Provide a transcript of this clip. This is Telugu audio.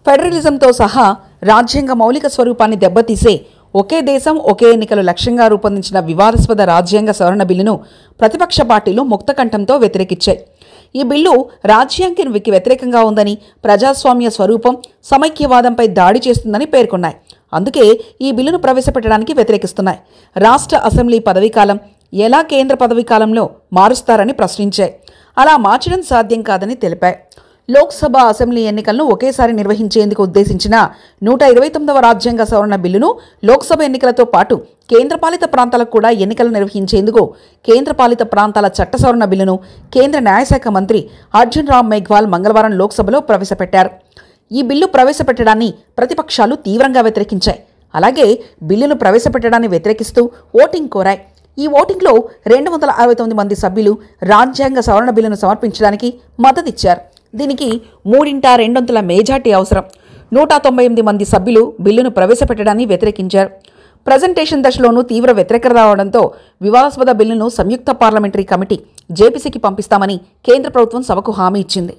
ఫెడరలిజంతో సహా రాజ్యాంగ మౌలిక స్వరూపాన్ని దెబ్బతీసే ఒకే దేశం ఒకే ఎన్నికలు లక్ష్యంగా రూపొందించిన వివాదాస్పద రాజ్యాంగ సవరణ బిల్లును ప్రతిపక్ష పార్టీలు ముక్తకంఠంతో వ్యతిరేకించాయి. ఈ బిల్లు రాజ్యాంగానికి వ్యతిరేకంగా ఉందని, ప్రజాస్వామ్య స్వరూపం, సమైక్యవాదంపై దాడి చేస్తుందని పేర్కొన్నాయి. అందుకే ఈ బిల్లును ప్రవేశపెట్టడానికి వ్యతిరేకిస్తున్నాయి. రాష్ట్ర అసెంబ్లీ పదవీకాలం ఎలా కేంద్ర పదవీకాలంలో మారుస్తారని ప్రశ్నించాయి. అలా మార్చడం సాధ్యం కాదని తెలిపాయి. లోక్సభ, అసెంబ్లీ ఎన్నికలను ఒకేసారి నిర్వహించేందుకు ఉద్దేశించిన 129వ రాజ్యాంగ సవరణ బిల్లును లోక్సభ ఎన్నికలతో పాటు కేంద్రపాలిత ప్రాంతాలకు కూడా ఎన్నికలు నిర్వహించేందుకు కేంద్రపాలిత ప్రాంతాల చట్ట సవరణ బిల్లును కేంద్ర న్యాయశాఖ మంత్రి అర్జున్ రామ్ మేఘ్వాల్ మంగళవారం లోక్సభలో ప్రవేశపెట్టారు. ఈ బిల్లు ప్రవేశపెట్టడాన్ని ప్రతిపక్షాలు తీవ్రంగా వ్యతిరేకించాయి. అలాగే బిల్లును ప్రవేశపెట్టడాన్ని వ్యతిరేకిస్తూ ఓటింగ్ కోరాయి. ఈ ఓటింగ్లో 269 మంది సభ్యులు రాజ్యాంగ సవరణ బిల్లును సమర్పించడానికి మద్దతిచ్చారు. దీనికి 3/2 మెజార్టీ అవసరం. 198 మంది సభ్యులు బిల్లును ప్రవేశపెట్టడాన్ని వ్యతిరేకించారు. ప్రజెంటేషన్ దశలోనూ తీవ్ర వ్యతిరేకత రావడంతో వివాదాస్పద బిల్లును సంయుక్త పార్లమెంటరీ కమిటీ జేపీసీకి పంపిస్తామని కేంద్ర ప్రభుత్వం సభకు హామీ ఇచ్చింది.